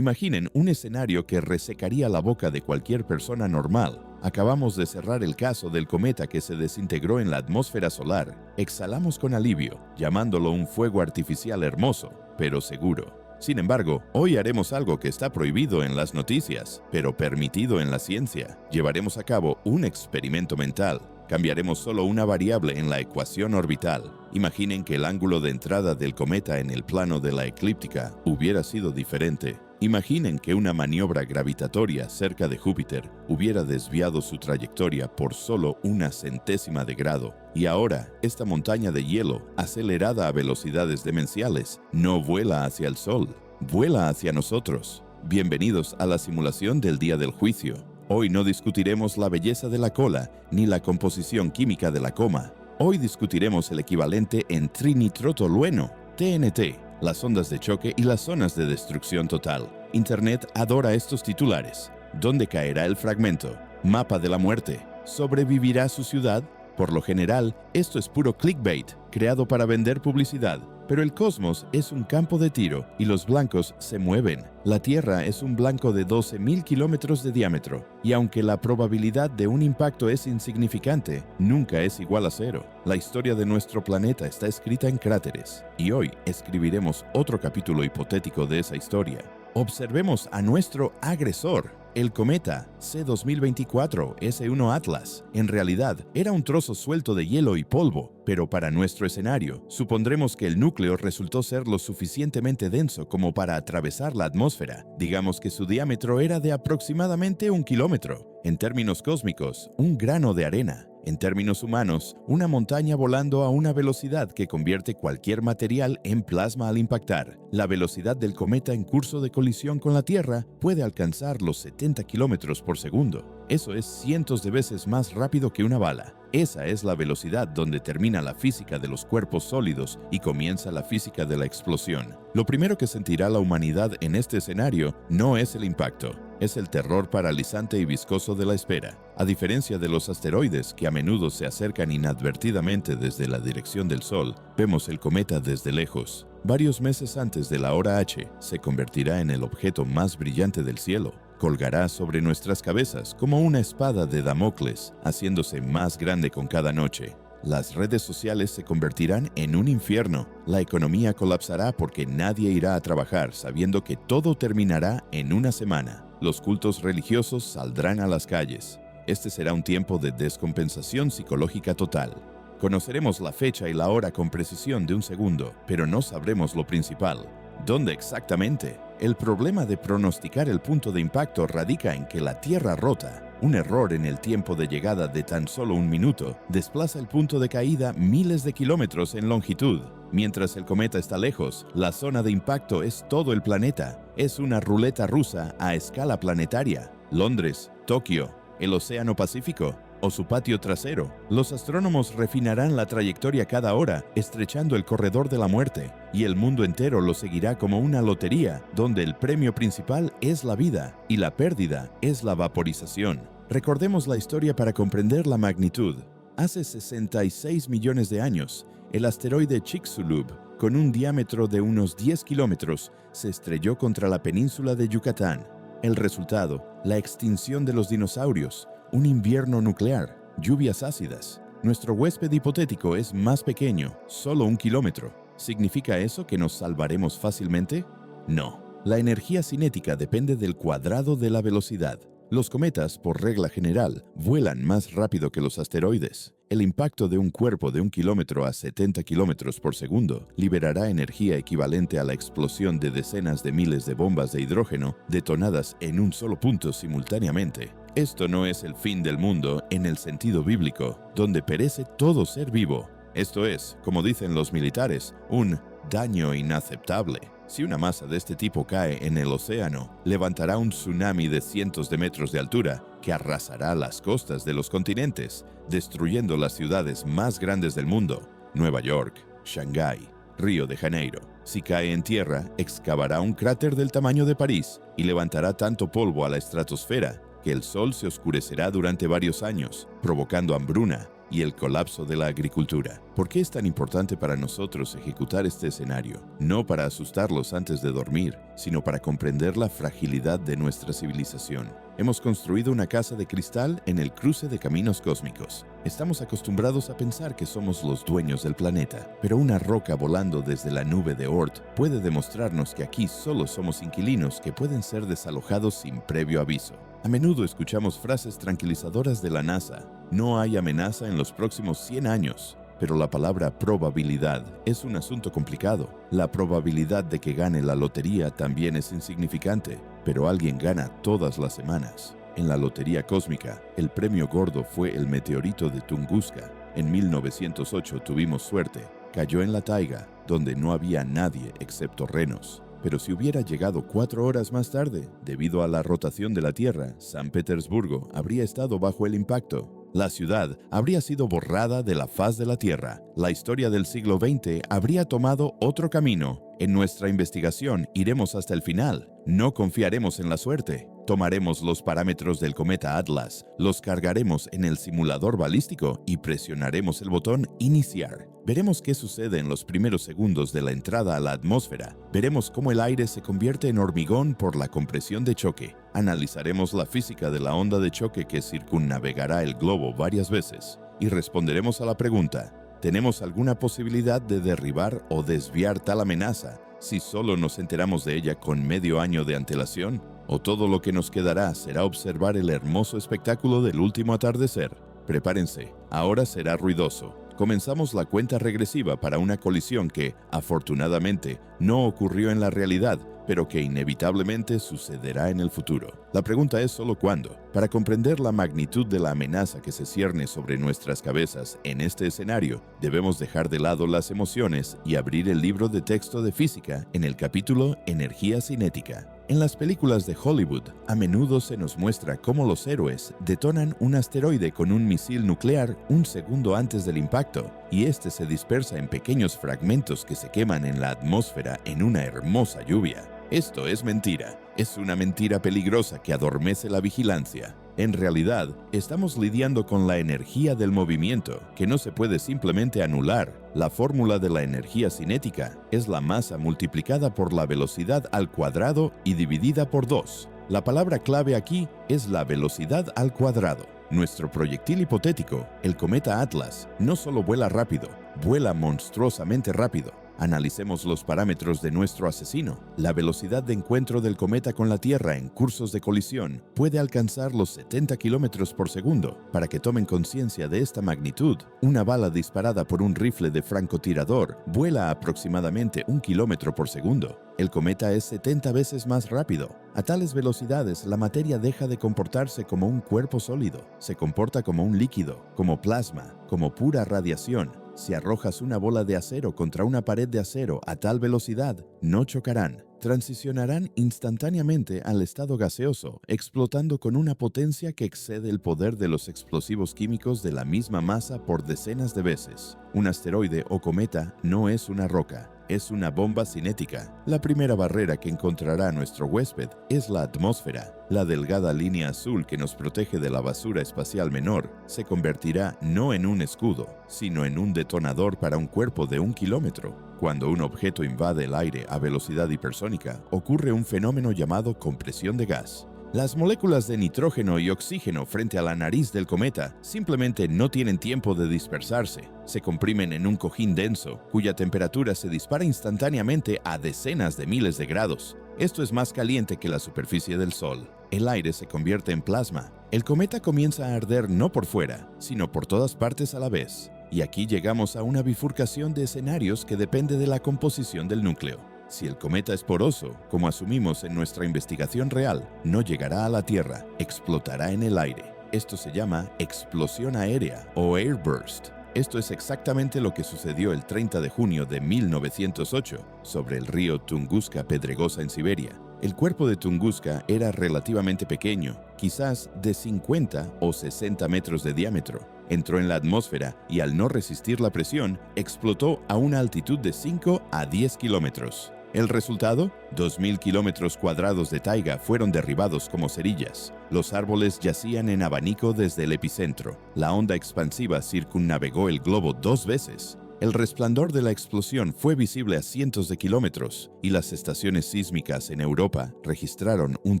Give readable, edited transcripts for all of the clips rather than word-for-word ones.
Imaginen un escenario que resecaría la boca de cualquier persona normal. Acabamos de cerrar el caso del cometa que se desintegró en la atmósfera solar. Exhalamos con alivio, llamándolo un fuego artificial hermoso, pero seguro. Sin embargo, hoy haremos algo que está prohibido en las noticias, pero permitido en la ciencia. Llevaremos a cabo un experimento mental. Cambiaremos solo una variable en la ecuación orbital. Imaginen que el ángulo de entrada del cometa en el plano de la eclíptica hubiera sido diferente. Imaginen que una maniobra gravitatoria cerca de Júpiter hubiera desviado su trayectoria por solo una centésima de grado. Y ahora, esta montaña de hielo, acelerada a velocidades demenciales, no vuela hacia el Sol, vuela hacia nosotros. Bienvenidos a la simulación del día del juicio. Hoy no discutiremos la belleza de la cola ni la composición química de la coma. Hoy discutiremos el equivalente en trinitrotolueno, TNT, las ondas de choque y las zonas de destrucción total. Internet adora estos titulares. ¿Dónde caerá el fragmento? Mapa de la muerte. ¿Sobrevivirá su ciudad? Por lo general, esto es puro clickbait, creado para vender publicidad. Pero el cosmos es un campo de tiro y los blancos se mueven. La Tierra es un blanco de 12.000 kilómetros de diámetro. Y aunque la probabilidad de un impacto es insignificante, nunca es igual a cero. La historia de nuestro planeta está escrita en cráteres. Y hoy escribiremos otro capítulo hipotético de esa historia. Observemos a nuestro agresor. El cometa C2024 S1 Atlas, en realidad, era un trozo suelto de hielo y polvo, pero para nuestro escenario, supondremos que el núcleo resultó ser lo suficientemente denso como para atravesar la atmósfera. Digamos que su diámetro era de aproximadamente 1 kilómetro. En términos cósmicos, un grano de arena. En términos humanos, una montaña volando a una velocidad que convierte cualquier material en plasma al impactar. La velocidad del cometa en curso de colisión con la Tierra puede alcanzar los 70 kilómetros por segundo. Eso es cientos de veces más rápido que una bala. Esa es la velocidad donde termina la física de los cuerpos sólidos y comienza la física de la explosión. Lo primero que sentirá la humanidad en este escenario no es el impacto. Es el terror paralizante y viscoso de la espera. A diferencia de los asteroides que a menudo se acercan inadvertidamente desde la dirección del Sol, vemos el cometa desde lejos. Varios meses antes de la hora H, se convertirá en el objeto más brillante del cielo. Colgará sobre nuestras cabezas como una espada de Damocles, haciéndose más grande con cada noche. Las redes sociales se convertirán en un infierno. La economía colapsará porque nadie irá a trabajar sabiendo que todo terminará en una semana. Los cultos religiosos saldrán a las calles. Este será un tiempo de descompensación psicológica total. Conoceremos la fecha y la hora con precisión de un segundo, pero no sabremos lo principal. ¿Dónde exactamente? El problema de pronosticar el punto de impacto radica en que la Tierra rota. Un error en el tiempo de llegada de tan solo 1 minuto desplaza el punto de caída miles de kilómetros en longitud. Mientras el cometa está lejos, la zona de impacto es todo el planeta. Es una ruleta rusa a escala planetaria. Londres, Tokio, el Océano Pacífico o su patio trasero. Los astrónomos refinarán la trayectoria cada hora, estrechando el corredor de la muerte, y el mundo entero lo seguirá como una lotería, donde el premio principal es la vida y la pérdida es la vaporización. Recordemos la historia para comprender la magnitud. Hace 66 millones de años, el asteroide Chicxulub, con un diámetro de unos 10 kilómetros, se estrelló contra la península de Yucatán. El resultado, la extinción de los dinosaurios, un invierno nuclear, lluvias ácidas. Nuestro huésped hipotético es más pequeño, solo 1 kilómetro. ¿Significa eso que nos salvaremos fácilmente? No. La energía cinética depende del cuadrado de la velocidad. Los cometas, por regla general, vuelan más rápido que los asteroides. El impacto de un cuerpo de 1 kilómetro a 70 kilómetros por segundo liberará energía equivalente a la explosión de decenas de miles de bombas de hidrógeno detonadas en un solo punto simultáneamente. Esto no es el fin del mundo en el sentido bíblico, donde perece todo ser vivo. Esto es, como dicen los militares, un daño inaceptable. Si una masa de este tipo cae en el océano, levantará un tsunami de cientos de metros de altura que arrasará las costas de los continentes, destruyendo las ciudades más grandes del mundo: Nueva York, Shanghái, Río de Janeiro. Si cae en tierra, excavará un cráter del tamaño de París y levantará tanto polvo a la estratosfera que el sol se oscurecerá durante varios años, provocando hambruna, y el colapso de la agricultura. ¿Por qué es tan importante para nosotros ejecutar este escenario? No para asustarlos antes de dormir, sino para comprender la fragilidad de nuestra civilización. Hemos construido una casa de cristal en el cruce de caminos cósmicos. Estamos acostumbrados a pensar que somos los dueños del planeta, pero una roca volando desde la nube de Oort puede demostrarnos que aquí solo somos inquilinos que pueden ser desalojados sin previo aviso. A menudo escuchamos frases tranquilizadoras de la NASA. No hay amenaza en los próximos 100 años. Pero la palabra probabilidad es un asunto complicado. La probabilidad de que gane la lotería también es insignificante, pero alguien gana todas las semanas. En la lotería cósmica, el premio gordo fue el meteorito de Tunguska. En 1908 tuvimos suerte. Cayó en la taiga, donde no había nadie excepto renos. Pero si hubiera llegado 4 horas más tarde, debido a la rotación de la Tierra, San Petersburgo habría estado bajo el impacto. La ciudad habría sido borrada de la faz de la Tierra. La historia del siglo XX habría tomado otro camino. En nuestra investigación iremos hasta el final. No confiaremos en la suerte. Tomaremos los parámetros del cometa Atlas, los cargaremos en el simulador balístico y presionaremos el botón Iniciar. Veremos qué sucede en los primeros segundos de la entrada a la atmósfera. Veremos cómo el aire se convierte en hormigón por la compresión de choque. Analizaremos la física de la onda de choque que circunnavegará el globo varias veces. Y responderemos a la pregunta: ¿tenemos alguna posibilidad de derribar o desviar tal amenaza si solo nos enteramos de ella con medio año de antelación? ¿O todo lo que nos quedará será observar el hermoso espectáculo del último atardecer? Prepárense, ahora será ruidoso. Comenzamos la cuenta regresiva para una colisión que, afortunadamente, no ocurrió en la realidad, pero que inevitablemente sucederá en el futuro. La pregunta es solo cuándo. Para comprender la magnitud de la amenaza que se cierne sobre nuestras cabezas en este escenario, debemos dejar de lado las emociones y abrir el libro de texto de física en el capítulo Energía cinética. En las películas de Hollywood, a menudo se nos muestra cómo los héroes detonan un asteroide con un misil nuclear un segundo antes del impacto, y este se dispersa en pequeños fragmentos que se queman en la atmósfera en una hermosa lluvia. Esto es mentira. Es una mentira peligrosa que adormece la vigilancia. En realidad, estamos lidiando con la energía del movimiento, que no se puede simplemente anular. La fórmula de la energía cinética es la masa multiplicada por la velocidad al cuadrado y dividida por 2. La palabra clave aquí es la velocidad al cuadrado. Nuestro proyectil hipotético, el cometa Atlas, no solo vuela rápido, vuela monstruosamente rápido. Analicemos los parámetros de nuestro asesino. La velocidad de encuentro del cometa con la Tierra en cursos de colisión puede alcanzar los 70 km por segundo. Para que tomen conciencia de esta magnitud, una bala disparada por un rifle de francotirador vuela aproximadamente 1 km por segundo. El cometa es 70 veces más rápido. A tales velocidades, la materia deja de comportarse como un cuerpo sólido. Se comporta como un líquido, como plasma, como pura radiación. Si arrojas una bola de acero contra una pared de acero a tal velocidad, no chocarán. Transicionarán instantáneamente al estado gaseoso, explotando con una potencia que excede el poder de los explosivos químicos de la misma masa por decenas de veces. Un asteroide o cometa no es una roca. Es una bomba cinética. La primera barrera que encontrará nuestro huésped es la atmósfera. La delgada línea azul que nos protege de la basura espacial menor se convertirá no en un escudo, sino en un detonador para un cuerpo de 1 kilómetro. Cuando un objeto invade el aire a velocidad hipersónica, ocurre un fenómeno llamado compresión de gas. Las moléculas de nitrógeno y oxígeno frente a la nariz del cometa simplemente no tienen tiempo de dispersarse. Se comprimen en un cojín denso, cuya temperatura se dispara instantáneamente a decenas de miles de grados. Esto es más caliente que la superficie del Sol. El aire se convierte en plasma. El cometa comienza a arder no por fuera, sino por todas partes a la vez. Y aquí llegamos a una bifurcación de escenarios que depende de la composición del núcleo. Si el cometa es poroso, como asumimos en nuestra investigación real, no llegará a la Tierra, explotará en el aire. Esto se llama explosión aérea o airburst. Esto es exactamente lo que sucedió el 30 de junio de 1908 sobre el río Tunguska Pedregosa en Siberia. El cuerpo de Tunguska era relativamente pequeño, quizás de 50 o 60 metros de diámetro. Entró en la atmósfera y al no resistir la presión, explotó a una altitud de 5 a 10 kilómetros. ¿El resultado? 2.000 kilómetros cuadrados de taiga fueron derribados como cerillas. Los árboles yacían en abanico desde el epicentro. La onda expansiva circunnavegó el globo 2 veces. El resplandor de la explosión fue visible a cientos de kilómetros y las estaciones sísmicas en Europa registraron un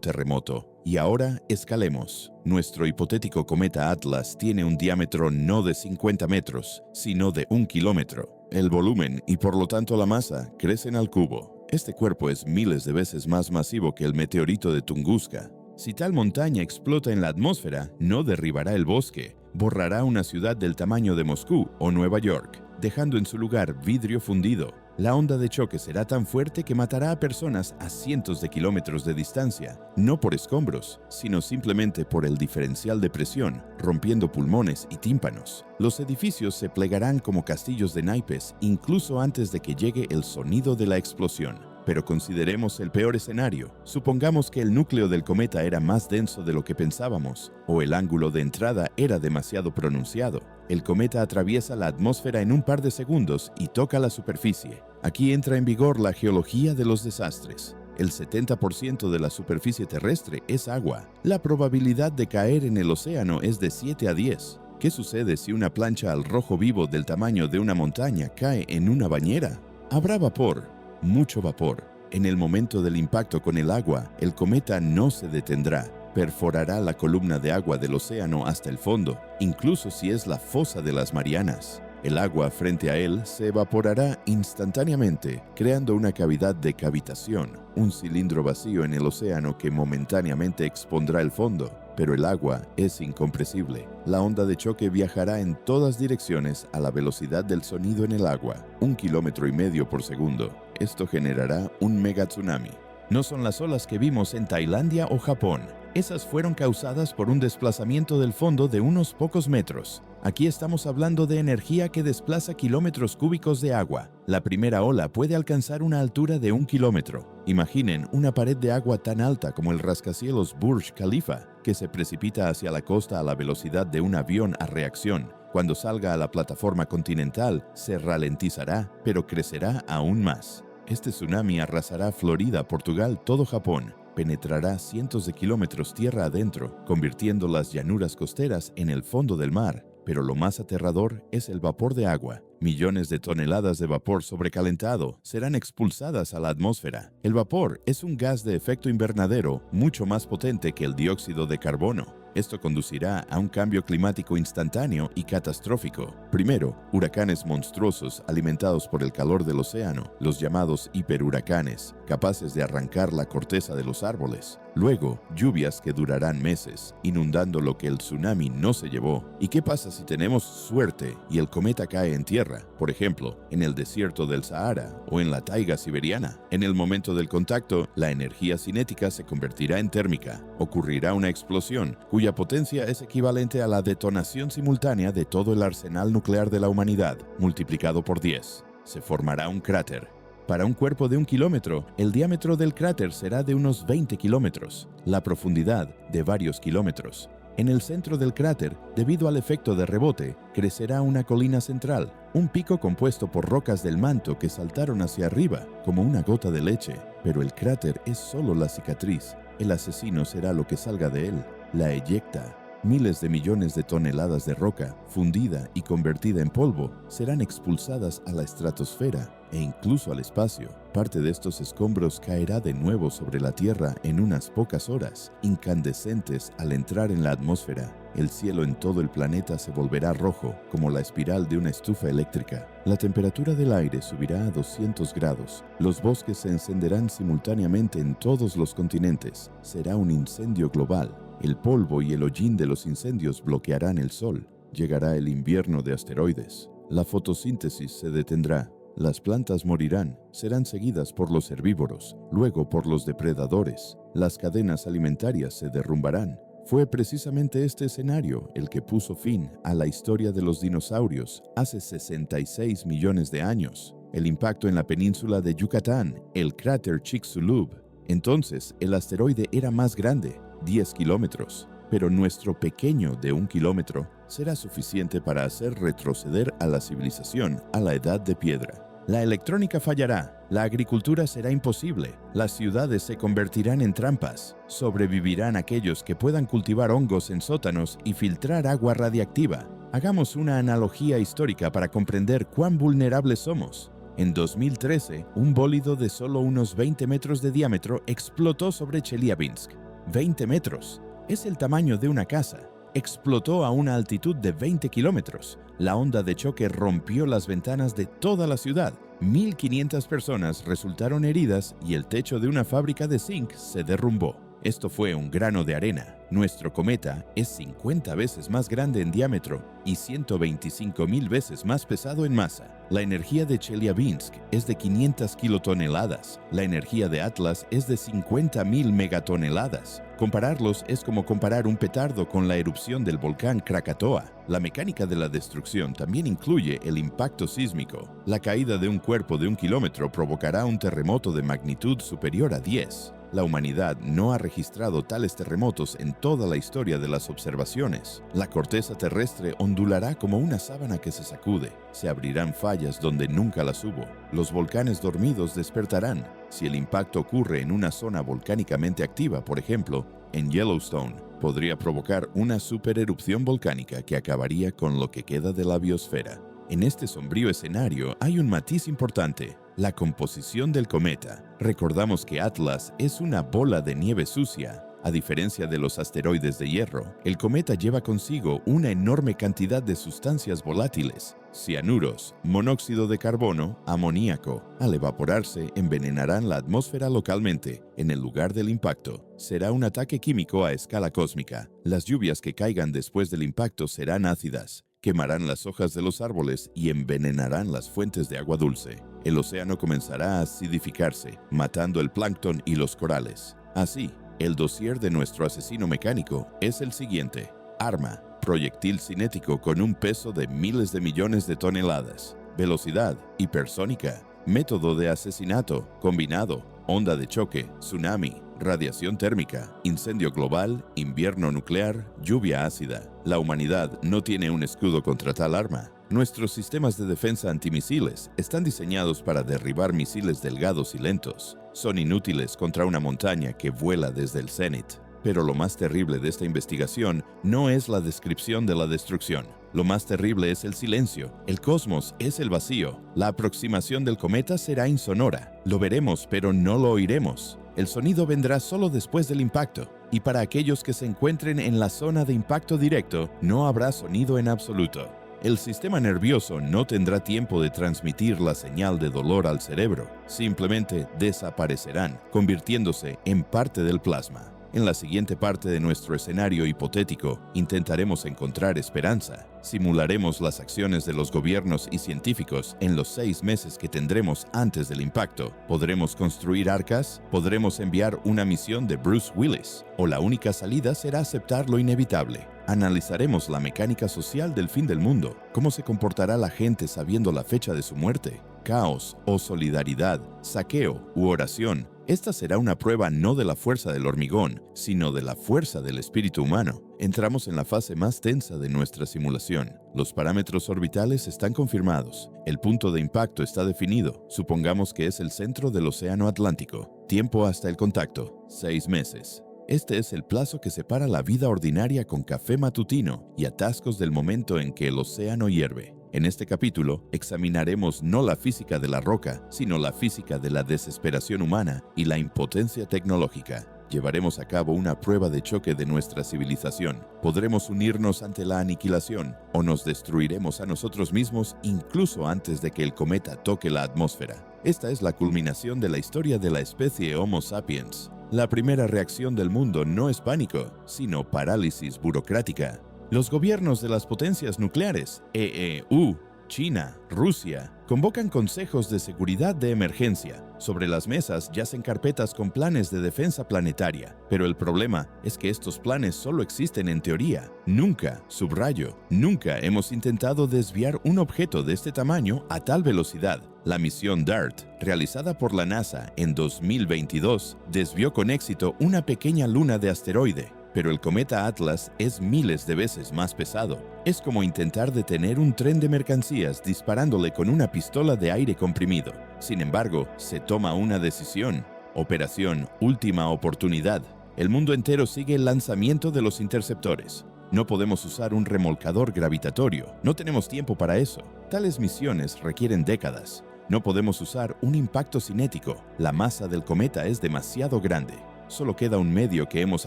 terremoto. Y ahora escalemos. Nuestro hipotético cometa Atlas tiene un diámetro no de 50 metros, sino de 1 kilómetro. El volumen y por lo tanto la masa crecen al cubo. Este cuerpo es miles de veces más masivo que el meteorito de Tunguska. Si tal montaña explota en la atmósfera, no derribará el bosque, borrará una ciudad del tamaño de Moscú o Nueva York, dejando en su lugar vidrio fundido. La onda de choque será tan fuerte que matará a personas a cientos de kilómetros de distancia, no por escombros, sino simplemente por el diferencial de presión, rompiendo pulmones y tímpanos. Los edificios se plegarán como castillos de naipes incluso antes de que llegue el sonido de la explosión. Pero consideremos el peor escenario. Supongamos que el núcleo del cometa era más denso de lo que pensábamos, o el ángulo de entrada era demasiado pronunciado. El cometa atraviesa la atmósfera en un par de segundos y toca la superficie. Aquí entra en vigor la geología de los desastres. El 70% de la superficie terrestre es agua. La probabilidad de caer en el océano es de 7 a 10. ¿Qué sucede si una plancha al rojo vivo del tamaño de una montaña cae en una bañera? Habrá vapor. Mucho vapor. En el momento del impacto con el agua, el cometa no se detendrá. Perforará la columna de agua del océano hasta el fondo, incluso si es la fosa de las Marianas. El agua frente a él se evaporará instantáneamente, creando una cavidad de cavitación, un cilindro vacío en el océano que momentáneamente expondrá el fondo. Pero el agua es incompresible. La onda de choque viajará en todas direcciones a la velocidad del sonido en el agua, 1,5 kilómetros por segundo. Esto generará un mega tsunami. No son las olas que vimos en Tailandia o Japón. Esas fueron causadas por un desplazamiento del fondo de unos pocos metros. Aquí estamos hablando de energía que desplaza kilómetros cúbicos de agua. La primera ola puede alcanzar una altura de 1 kilómetro. Imaginen una pared de agua tan alta como el rascacielos Burj Khalifa, que se precipita hacia la costa a la velocidad de un avión a reacción. Cuando salga a la plataforma continental, se ralentizará, pero crecerá aún más. Este tsunami arrasará Florida, Portugal, todo Japón. Penetrará cientos de kilómetros tierra adentro, convirtiendo las llanuras costeras en el fondo del mar. Pero lo más aterrador es el vapor de agua. Millones de toneladas de vapor sobrecalentado serán expulsadas a la atmósfera. El vapor es un gas de efecto invernadero mucho más potente que el dióxido de carbono. Esto conducirá a un cambio climático instantáneo y catastrófico. Primero, huracanes monstruosos alimentados por el calor del océano, los llamados hiperhuracanes, capaces de arrancar la corteza de los árboles. Luego, lluvias que durarán meses, inundando lo que el tsunami no se llevó. ¿Y qué pasa si tenemos suerte y el cometa cae en tierra? Por ejemplo, en el desierto del Sahara o en la taiga siberiana. En el momento del contacto, la energía cinética se convertirá en térmica. Ocurrirá una explosión, cuya potencia es equivalente a la detonación simultánea de todo el arsenal nuclear de la humanidad, multiplicado por 10. Se formará un cráter. Para un cuerpo de 1 kilómetro, el diámetro del cráter será de unos 20 kilómetros, la profundidad de varios kilómetros. En el centro del cráter, debido al efecto de rebote, crecerá una colina central, un pico compuesto por rocas del manto que saltaron hacia arriba, como una gota de leche. Pero el cráter es solo la cicatriz. El asesino será lo que salga de él, la eyecta. Miles de millones de toneladas de roca, fundida y convertida en polvo, serán expulsadas a la estratosfera e incluso al espacio. Parte de estos escombros caerá de nuevo sobre la Tierra en unas pocas horas, incandescentes al entrar en la atmósfera. El cielo en todo el planeta se volverá rojo, como la espiral de una estufa eléctrica. La temperatura del aire subirá a 200 grados. Los bosques se encenderán simultáneamente en todos los continentes. Será un incendio global. El polvo y el hollín de los incendios bloquearán el sol. Llegará el invierno de asteroides. La fotosíntesis se detendrá. Las plantas morirán, serán seguidas por los herbívoros, luego por los depredadores. Las cadenas alimentarias se derrumbarán. Fue precisamente este escenario el que puso fin a la historia de los dinosaurios hace 66 millones de años. El impacto en la península de Yucatán, el cráter Chicxulub. Entonces, el asteroide era más grande, 10 kilómetros, pero nuestro pequeño de 1 kilómetro será suficiente para hacer retroceder a la civilización a la edad de piedra. La electrónica fallará, la agricultura será imposible, las ciudades se convertirán en trampas, sobrevivirán aquellos que puedan cultivar hongos en sótanos y filtrar agua radiactiva. Hagamos una analogía histórica para comprender cuán vulnerables somos. En 2013, un bólido de solo unos 20 metros de diámetro explotó sobre Chelyabinsk. 20 metros. Es el tamaño de una casa. Explotó a una altitud de 20 kilómetros. La onda de choque rompió las ventanas de toda la ciudad. 1.500 personas resultaron heridas y el techo de una fábrica de zinc se derrumbó. Esto fue un grano de arena. Nuestro cometa es 50 veces más grande en diámetro y 125.000 veces más pesado en masa. La energía de Chelyabinsk es de 500 kilotoneladas. La energía de Atlas es de 50.000 megatoneladas. Compararlos es como comparar un petardo con la erupción del volcán Krakatoa. La mecánica de la destrucción también incluye el impacto sísmico. La caída de un cuerpo de 1 kilómetro provocará un terremoto de magnitud superior a 10. La humanidad no ha registrado tales terremotos en toda la historia de las observaciones. La corteza terrestre ondulará como una sábana que se sacude. Se abrirán fallas donde nunca las hubo. Los volcanes dormidos despertarán. Si el impacto ocurre en una zona volcánicamente activa, por ejemplo, en Yellowstone, podría provocar una supererupción volcánica que acabaría con lo que queda de la biosfera. En este sombrío escenario hay un matiz importante: la composición del cometa. Recordamos que Atlas es una bola de nieve sucia. A diferencia de los asteroides de hierro, el cometa lleva consigo una enorme cantidad de sustancias volátiles: cianuros, monóxido de carbono, amoníaco. Al evaporarse, envenenarán la atmósfera localmente. En el lugar del impacto, será un ataque químico a escala cósmica. Las lluvias que caigan después del impacto serán ácidas. Quemarán las hojas de los árboles y envenenarán las fuentes de agua dulce. El océano comenzará a acidificarse, matando el plancton y los corales. Así, el dossier de nuestro asesino mecánico es el siguiente: arma, proyectil cinético con un peso de miles de millones de toneladas, velocidad hipersónica, método de asesinato combinado, onda de choque, tsunami, radiación térmica, incendio global, invierno nuclear, lluvia ácida. La humanidad no tiene un escudo contra tal arma. Nuestros sistemas de defensa antimisiles están diseñados para derribar misiles delgados y lentos. Son inútiles contra una montaña que vuela desde el cenit. Pero lo más terrible de esta investigación no es la descripción de la destrucción. Lo más terrible es el silencio. El cosmos es el vacío. La aproximación del cometa será insonora. Lo veremos, pero no lo oiremos. El sonido vendrá solo después del impacto. Y para aquellos que se encuentren en la zona de impacto directo, no habrá sonido en absoluto. El sistema nervioso no tendrá tiempo de transmitir la señal de dolor al cerebro. Simplemente desaparecerán, convirtiéndose en parte del plasma. En la siguiente parte de nuestro escenario hipotético, intentaremos encontrar esperanza. Simularemos las acciones de los gobiernos y científicos en los 6 meses que tendremos antes del impacto. ¿Podremos construir arcas? ¿Podremos enviar una misión de Bruce Willis? ¿O la única salida será aceptar lo inevitable? Analizaremos la mecánica social del fin del mundo. ¿Cómo se comportará la gente sabiendo la fecha de su muerte? ¿Caos o solidaridad? ¿Saqueo u oración? Esta será una prueba no de la fuerza del hormigón, sino de la fuerza del espíritu humano. Entramos en la fase más tensa de nuestra simulación. Los parámetros orbitales están confirmados. El punto de impacto está definido. Supongamos que es el centro del océano Atlántico. Tiempo hasta el contacto: 6 meses. Este es el plazo que separa la vida ordinaria con café matutino y atascos del momento en que el océano hierve. En este capítulo examinaremos no la física de la roca, sino la física de la desesperación humana y la impotencia tecnológica. Llevaremos a cabo una prueba de choque de nuestra civilización. Podremos unirnos ante la aniquilación o nos destruiremos a nosotros mismos incluso antes de que el cometa toque la atmósfera. Esta es la culminación de la historia de la especie Homo sapiens. La primera reacción del mundo no es pánico, sino parálisis burocrática. Los gobiernos de las potencias nucleares, EEU, China, Rusia, convocan consejos de seguridad de emergencia. Sobre las mesas yacen carpetas con planes de defensa planetaria, pero el problema es que estos planes solo existen en teoría. Nunca, subrayo, nunca hemos intentado desviar un objeto de este tamaño a tal velocidad. La misión DART, realizada por la NASA en 2022, desvió con éxito una pequeña luna de asteroide. pero el cometa Atlas es miles de veces más pesado. Es como intentar detener un tren de mercancías disparándole con una pistola de aire comprimido. Sin embargo, se toma una decisión. Operación Última Oportunidad. El mundo entero sigue el lanzamiento de los interceptores. No podemos usar un remolcador gravitatorio. No tenemos tiempo para eso. Tales misiones requieren décadas. No podemos usar un impacto cinético. La masa del cometa es demasiado grande. Solo queda un medio que hemos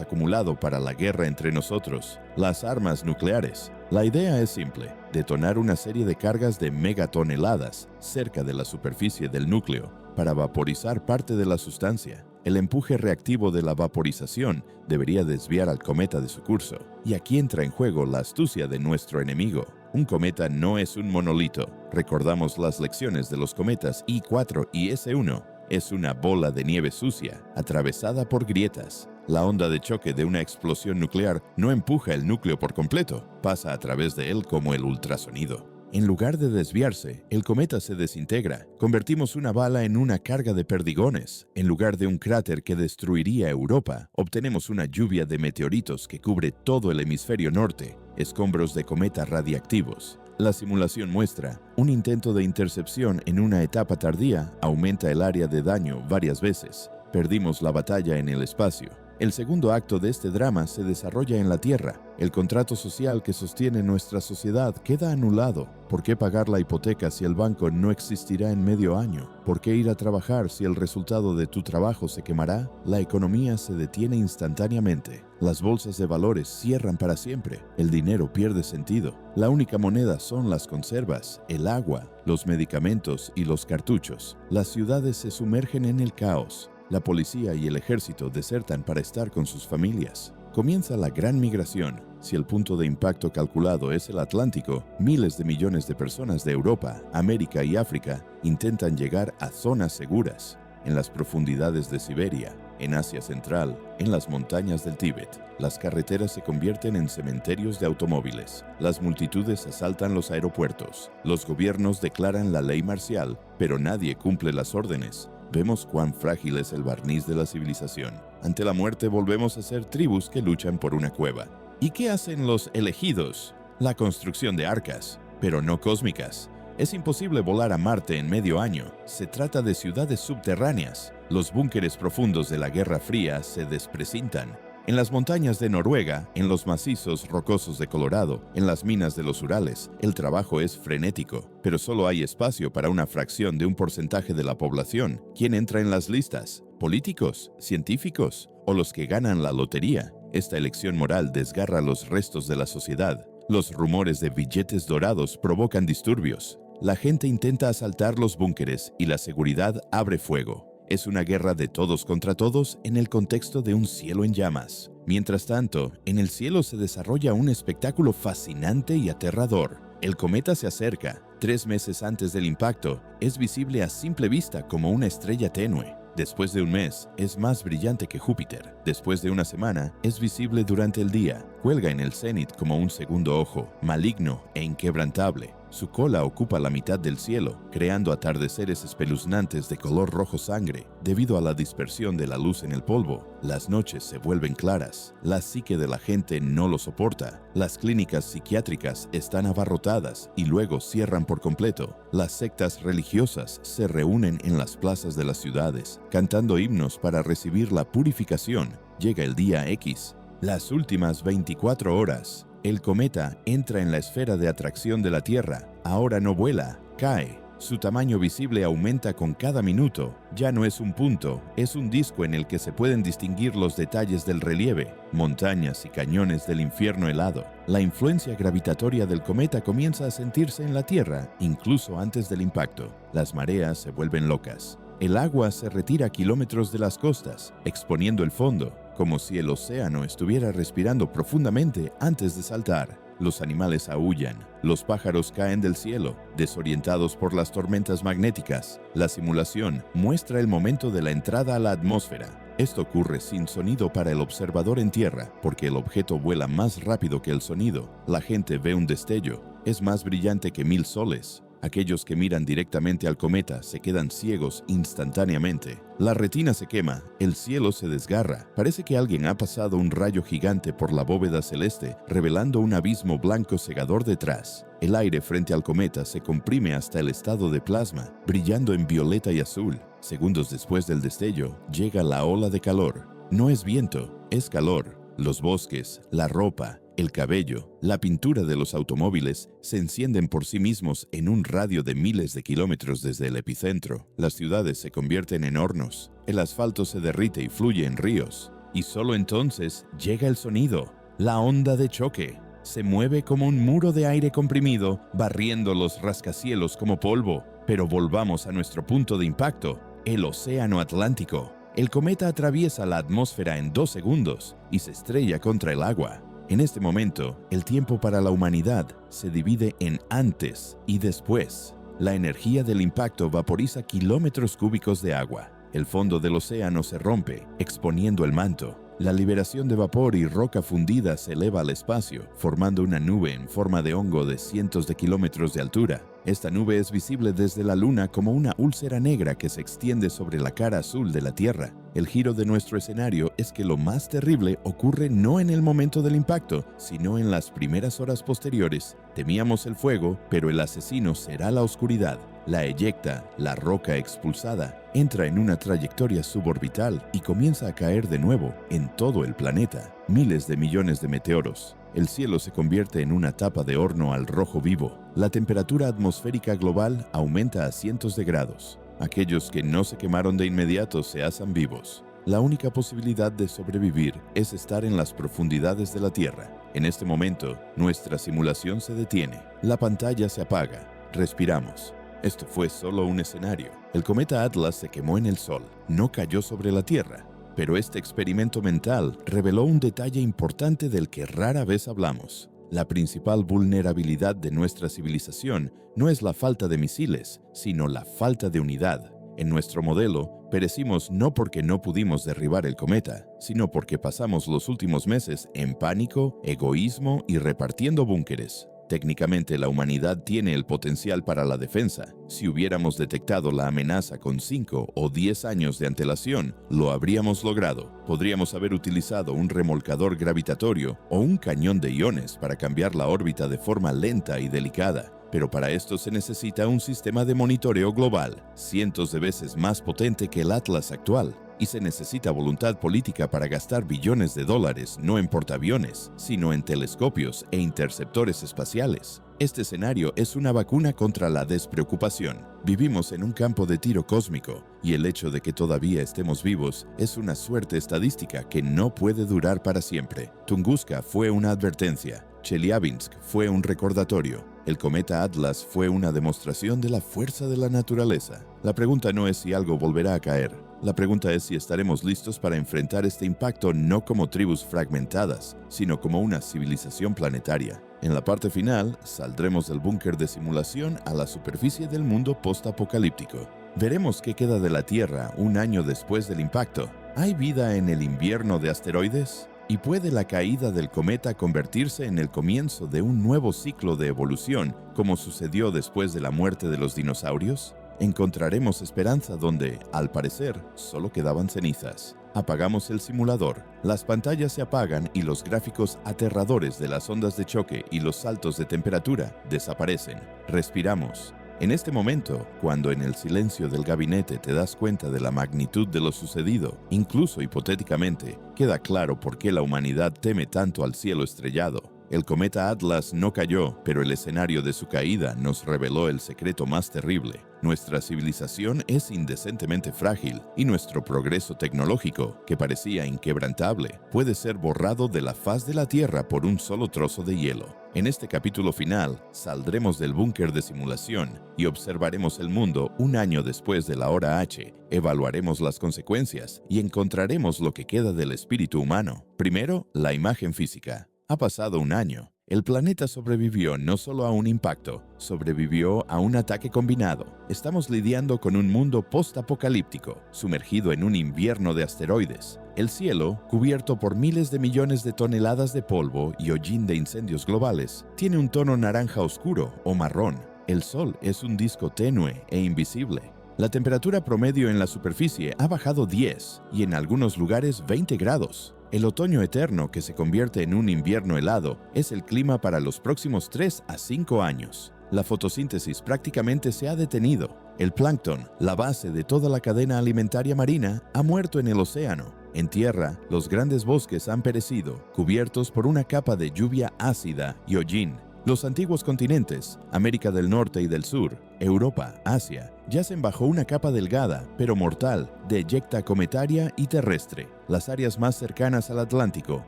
acumulado para la guerra entre nosotros: las armas nucleares. La idea es simple: detonar una serie de cargas de megatoneladas cerca de la superficie del núcleo para vaporizar parte de la sustancia. El empuje reactivo de la vaporización debería desviar al cometa de su curso. Y aquí entra en juego la astucia de nuestro enemigo. Un cometa no es un monolito. Recordamos las lecciones de los cometas I-4 y S-1. Es una bola de nieve sucia, atravesada por grietas. La onda de choque de una explosión nuclear no empuja el núcleo por completo, pasa a través de él como el ultrasonido. En lugar de desviarse, el cometa se desintegra. Convertimos una bala en una carga de perdigones. En lugar de un cráter que destruiría Europa, obtenemos una lluvia de meteoritos que cubre todo el hemisferio norte, escombros de cometa radiactivos. La simulación muestra: un intento de intercepción en una etapa tardía aumenta el área de daño varias veces. Perdimos la batalla en el espacio. El segundo acto de este drama se desarrolla en la Tierra. El contrato social que sostiene nuestra sociedad queda anulado. ¿Por qué pagar la hipoteca si el banco no existirá en medio año? ¿Por qué ir a trabajar si el resultado de tu trabajo se quemará? La economía se detiene instantáneamente. Las bolsas de valores cierran para siempre. El dinero pierde sentido. La única moneda son las conservas, el agua, los medicamentos y los cartuchos. Las ciudades se sumergen en el caos. La policía y el ejército desertan para estar con sus familias. Comienza la gran migración. Si el punto de impacto calculado es el Atlántico, miles de millones de personas de Europa, América y África intentan llegar a zonas seguras. En las profundidades de Siberia, en Asia Central, en las montañas del Tíbet, las carreteras se convierten en cementerios de automóviles. Las multitudes asaltan los aeropuertos. Los gobiernos declaran la ley marcial, pero nadie cumple las órdenes. Vemos cuán frágil es el barniz de la civilización. Ante la muerte volvemos a ser tribus que luchan por una cueva. ¿Y qué hacen los elegidos? La construcción de arcas, pero no cósmicas. Es imposible volar a Marte en medio año. Se trata de ciudades subterráneas. Los búnkeres profundos de la Guerra Fría se desprecintan. En las montañas de Noruega, en los macizos rocosos de Colorado, en las minas de los Urales, el trabajo es frenético, pero solo hay espacio para una fracción de un porcentaje de la población. ¿Quién entra en las listas? ¿Políticos? ¿Científicos? ¿O los que ganan la lotería? Esta elección moral desgarra los restos de la sociedad. Los rumores de billetes dorados provocan disturbios. La gente intenta asaltar los búnkeres y la seguridad abre fuego. Es una guerra de todos contra todos en el contexto de un cielo en llamas. Mientras tanto, en el cielo se desarrolla un espectáculo fascinante y aterrador. El cometa se acerca. 3 meses antes del impacto, es visible a simple vista como una estrella tenue. Después de un mes, es más brillante que Júpiter. Después de una semana, es visible durante el día. Cuelga en el cenit como un segundo ojo, maligno e inquebrantable. Su cola ocupa la mitad del cielo, creando atardeceres espeluznantes de color rojo sangre. Debido a la dispersión de la luz en el polvo, las noches se vuelven claras. La psique de la gente no lo soporta. Las clínicas psiquiátricas están abarrotadas y luego cierran por completo. Las sectas religiosas se reúnen en las plazas de las ciudades, cantando himnos para recibir la purificación. Llega el día X. Las últimas 24 horas. El cometa entra en la esfera de atracción de la Tierra. Ahora no vuela, cae. Su tamaño visible aumenta con cada minuto. Ya no es un punto, es un disco en el que se pueden distinguir los detalles del relieve, montañas y cañones del infierno helado. La influencia gravitatoria del cometa comienza a sentirse en la Tierra, incluso antes del impacto. Las mareas se vuelven locas. El agua se retira kilómetros de las costas, exponiendo el fondo, como si el océano estuviera respirando profundamente antes de saltar. Los animales aúllan, los pájaros caen del cielo, desorientados por las tormentas magnéticas. La simulación muestra el momento de la entrada a la atmósfera. Esto ocurre sin sonido para el observador en tierra, porque el objeto vuela más rápido que el sonido. La gente ve un destello, es más brillante que 1000 soles. Aquellos que miran directamente al cometa se quedan ciegos instantáneamente. La retina se quema, el cielo se desgarra. Parece que alguien ha pasado un rayo gigante por la bóveda celeste, revelando un abismo blanco cegador detrás. El aire frente al cometa se comprime hasta el estado de plasma, brillando en violeta y azul. Segundos después del destello, llega la ola de calor. No es viento, es calor. Los bosques, la ropa, el cabello, la pintura de los automóviles se encienden por sí mismos en un radio de miles de kilómetros desde el epicentro. Las ciudades se convierten en hornos, el asfalto se derrite y fluye en ríos. Y solo entonces llega el sonido, la onda de choque. Se mueve como un muro de aire comprimido, barriendo los rascacielos como polvo. Pero volvamos a nuestro punto de impacto, el océano Atlántico. El cometa atraviesa la atmósfera en 2 segundos y se estrella contra el agua. En este momento, el tiempo para la humanidad se divide en antes y después. La energía del impacto vaporiza kilómetros cúbicos de agua. El fondo del océano se rompe, exponiendo el manto. La liberación de vapor y roca fundida se eleva al espacio, formando una nube en forma de hongo de cientos de kilómetros de altura. Esta nube es visible desde la Luna como una úlcera negra que se extiende sobre la cara azul de la Tierra. El giro de nuestro escenario es que lo más terrible ocurre no en el momento del impacto, sino en las primeras horas posteriores. Temíamos el fuego, pero el asesino será la oscuridad. La eyecta, la roca expulsada, entra en una trayectoria suborbital y comienza a caer de nuevo en todo el planeta. Miles de millones de meteoros. El cielo se convierte en una tapa de horno al rojo vivo. La temperatura atmosférica global aumenta a cientos de grados. Aquellos que no se quemaron de inmediato se asan vivos. La única posibilidad de sobrevivir es estar en las profundidades de la Tierra. En este momento, nuestra simulación se detiene. La pantalla se apaga. Respiramos. Esto fue solo un escenario. El cometa Atlas se quemó en el Sol. No cayó sobre la Tierra. Pero este experimento mental reveló un detalle importante del que rara vez hablamos. La principal vulnerabilidad de nuestra civilización no es la falta de misiles, sino la falta de unidad. En nuestro modelo, perecimos no porque no pudimos derribar el cometa, sino porque pasamos los últimos meses en pánico, egoísmo y repartiendo búnkeres. Técnicamente, la humanidad tiene el potencial para la defensa. Si hubiéramos detectado la amenaza con 5 o 10 años de antelación, lo habríamos logrado. Podríamos haber utilizado un remolcador gravitatorio o un cañón de iones para cambiar la órbita de forma lenta y delicada. Pero para esto se necesita un sistema de monitoreo global, cientos de veces más potente que el Atlas actual. Y se necesita voluntad política para gastar billones de dólares no en portaaviones, sino en telescopios e interceptores espaciales. Este escenario es una vacuna contra la despreocupación. Vivimos en un campo de tiro cósmico, y el hecho de que todavía estemos vivos es una suerte estadística que no puede durar para siempre. Tunguska fue una advertencia. Chelyabinsk fue un recordatorio. El cometa Atlas fue una demostración de la fuerza de la naturaleza. La pregunta no es si algo volverá a caer. La pregunta es si estaremos listos para enfrentar este impacto no como tribus fragmentadas, sino como una civilización planetaria. En la parte final, saldremos del búnker de simulación a la superficie del mundo postapocalíptico. Veremos qué queda de la Tierra un año después del impacto. ¿Hay vida en el invierno de asteroides? ¿Y puede la caída del cometa convertirse en el comienzo de un nuevo ciclo de evolución, como sucedió después de la muerte de los dinosaurios? Encontraremos esperanza donde, al parecer, solo quedaban cenizas. Apagamos el simulador, las pantallas se apagan y los gráficos aterradores de las ondas de choque y los saltos de temperatura desaparecen. Respiramos. En este momento, cuando en el silencio del gabinete te das cuenta de la magnitud de lo sucedido, incluso hipotéticamente, queda claro por qué la humanidad teme tanto al cielo estrellado. El cometa Atlas no cayó, pero el escenario de su caída nos reveló el secreto más terrible. Nuestra civilización es indecentemente frágil y nuestro progreso tecnológico, que parecía inquebrantable, puede ser borrado de la faz de la Tierra por un solo trozo de hielo. En este capítulo final, saldremos del búnker de simulación y observaremos el mundo un año después de la hora H, evaluaremos las consecuencias y encontraremos lo que queda del espíritu humano. Primero, la imagen física. Ha pasado un año. El planeta sobrevivió no solo a un impacto, sobrevivió a un ataque combinado. Estamos lidiando con un mundo post-apocalíptico, sumergido en un invierno de asteroides. El cielo, cubierto por miles de millones de toneladas de polvo y hollín de incendios globales, tiene un tono naranja oscuro o marrón. El Sol es un disco tenue e invisible. La temperatura promedio en la superficie ha bajado 10 y en algunos lugares 20 grados. El otoño eterno, que se convierte en un invierno helado, es el clima para los próximos 3 a 5 años. La fotosíntesis prácticamente se ha detenido. El plancton, la base de toda la cadena alimentaria marina, ha muerto en el océano. En tierra, los grandes bosques han perecido, cubiertos por una capa de lluvia ácida y hollín. Los antiguos continentes, América del Norte y del Sur, Europa, Asia, yacen bajo una capa delgada, pero mortal, de eyecta cometaria y terrestre. Las áreas más cercanas al Atlántico,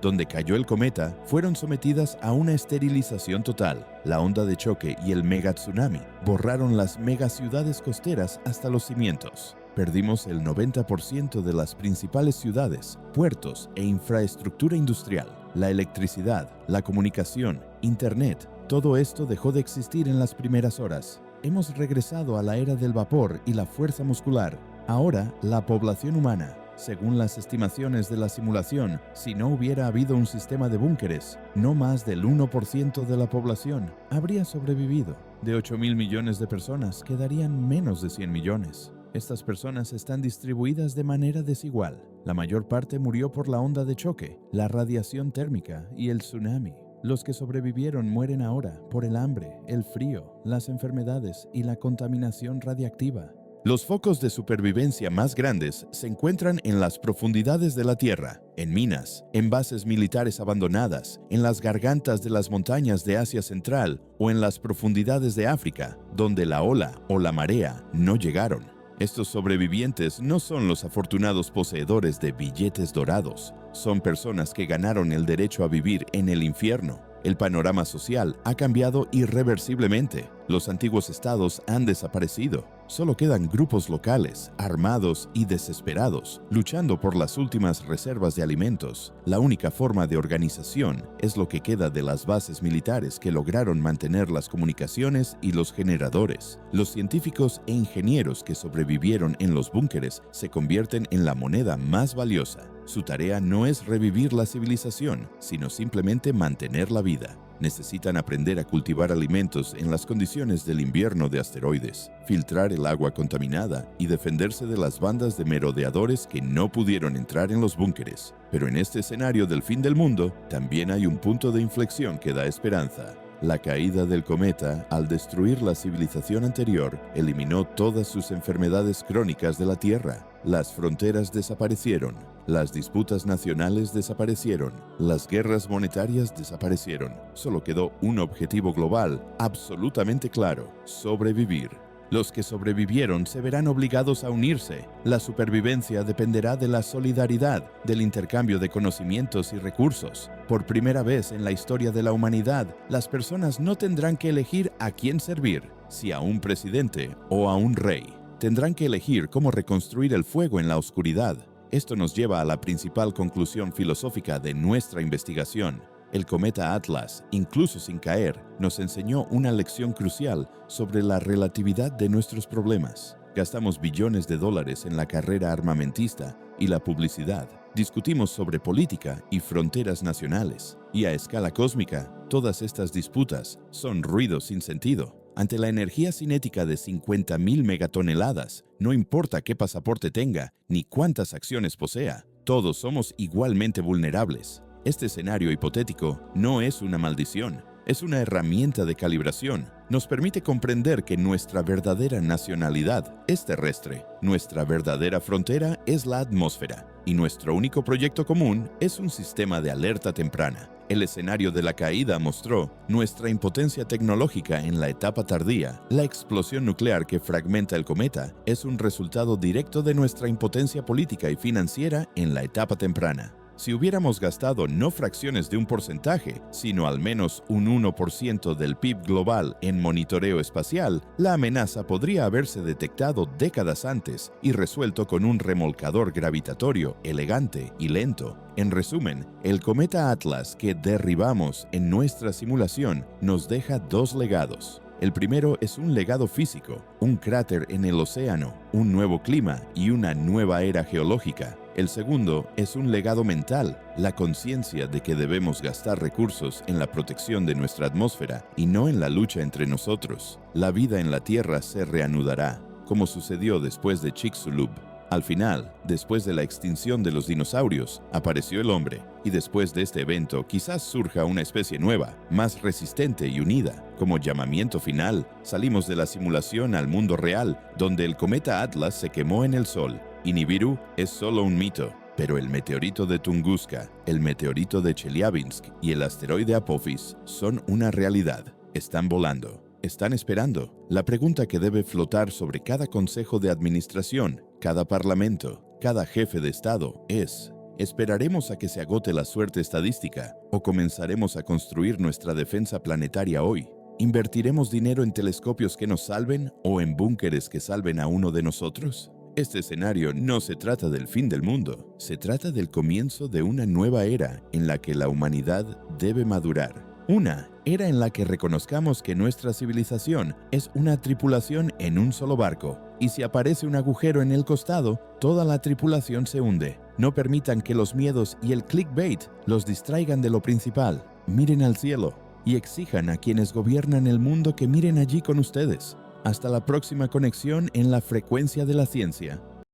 donde cayó el cometa, fueron sometidas a una esterilización total. La onda de choque y el megatsunami borraron las megaciudades costeras hasta los cimientos. Perdimos el 90% de las principales ciudades, puertos e infraestructura industrial. La electricidad, la comunicación, Internet, todo esto dejó de existir en las primeras horas. Hemos regresado a la era del vapor y la fuerza muscular. Ahora, la población humana, según las estimaciones de la simulación, si no hubiera habido un sistema de búnkeres, no más del 1% de la población habría sobrevivido. De 8.000 millones de personas, quedarían menos de 100 millones. Estas personas están distribuidas de manera desigual. La mayor parte murió por la onda de choque, la radiación térmica y el tsunami. Los que sobrevivieron mueren ahora por el hambre, el frío, las enfermedades y la contaminación radiactiva. Los focos de supervivencia más grandes se encuentran en las profundidades de la Tierra, en minas, en bases militares abandonadas, en las gargantas de las montañas de Asia Central o en las profundidades de África, donde la ola o la marea no llegaron. Estos sobrevivientes no son los afortunados poseedores de billetes dorados, son personas que ganaron el derecho a vivir en el infierno. El panorama social ha cambiado irreversiblemente. Los antiguos estados han desaparecido. Solo quedan grupos locales, armados y desesperados, luchando por las últimas reservas de alimentos. La única forma de organización es lo que queda de las bases militares que lograron mantener las comunicaciones y los generadores. Los científicos e ingenieros que sobrevivieron en los búnkeres se convierten en la moneda más valiosa. Su tarea no es revivir la civilización, sino simplemente mantener la vida. Necesitan aprender a cultivar alimentos en las condiciones del invierno de asteroides, filtrar el agua contaminada y defenderse de las bandas de merodeadores que no pudieron entrar en los búnkeres. Pero en este escenario del fin del mundo, también hay un punto de inflexión que da esperanza. La caída del cometa, al destruir la civilización anterior, eliminó todas sus enfermedades crónicas de la Tierra. Las fronteras desaparecieron, las disputas nacionales desaparecieron, las guerras monetarias desaparecieron. Solo quedó un objetivo global, absolutamente claro: sobrevivir. Los que sobrevivieron se verán obligados a unirse. La supervivencia dependerá de la solidaridad, del intercambio de conocimientos y recursos. Por primera vez en la historia de la humanidad, las personas no tendrán que elegir a quién servir, si a un presidente o a un rey. Tendrán que elegir cómo reconstruir el fuego en la oscuridad. Esto nos lleva a la principal conclusión filosófica de nuestra investigación. El cometa Atlas, incluso sin caer, nos enseñó una lección crucial sobre la relatividad de nuestros problemas. Gastamos billones de dólares en la carrera armamentista y la publicidad. Discutimos sobre política y fronteras nacionales. Y a escala cósmica, todas estas disputas son ruido sin sentido. Ante la energía cinética de 50.000 megatoneladas, no importa qué pasaporte tenga ni cuántas acciones posea, todos somos igualmente vulnerables. Este escenario hipotético no es una maldición, es una herramienta de calibración. Nos permite comprender que nuestra verdadera nacionalidad es terrestre, nuestra verdadera frontera es la atmósfera, y nuestro único proyecto común es un sistema de alerta temprana. El escenario de la caída mostró nuestra impotencia tecnológica en la etapa tardía. La explosión nuclear que fragmenta el cometa es un resultado directo de nuestra impotencia política y financiera en la etapa temprana. Si hubiéramos gastado no fracciones de un porcentaje, sino al menos un 1% del PIB global en monitoreo espacial, la amenaza podría haberse detectado décadas antes y resuelto con un remolcador gravitatorio elegante y lento. En resumen, el cometa Atlas que derribamos en nuestra simulación nos deja dos legados. El primero es un legado físico, un cráter en el océano, un nuevo clima y una nueva era geológica. El segundo es un legado mental, la conciencia de que debemos gastar recursos en la protección de nuestra atmósfera y no en la lucha entre nosotros. La vida en la Tierra se reanudará, como sucedió después de Chicxulub. Al final, después de la extinción de los dinosaurios, apareció el hombre, y después de este evento quizás surja una especie nueva, más resistente y unida. Como llamamiento final, salimos de la simulación al mundo real, donde el cometa Atlas se quemó en el Sol, y Nibiru es solo un mito. Pero el meteorito de Tunguska, el meteorito de Chelyabinsk y el asteroide Apophis son una realidad. Están volando. Están esperando. La pregunta que debe flotar sobre cada consejo de administración, cada parlamento, cada jefe de Estado es: ¿esperaremos a que se agote la suerte estadística o comenzaremos a construir nuestra defensa planetaria hoy? ¿Invertiremos dinero en telescopios que nos salven o en búnkeres que salven a uno de nosotros? Este escenario no se trata del fin del mundo, se trata del comienzo de una nueva era en la que la humanidad debe madurar. Una era en la que reconozcamos que nuestra civilización es una tripulación en un solo barco, y si aparece un agujero en el costado, toda la tripulación se hunde. No permitan que los miedos y el clickbait los distraigan de lo principal. Miren al cielo y exijan a quienes gobiernan el mundo que miren allí con ustedes. Hasta la próxima conexión en la frecuencia de la ciencia.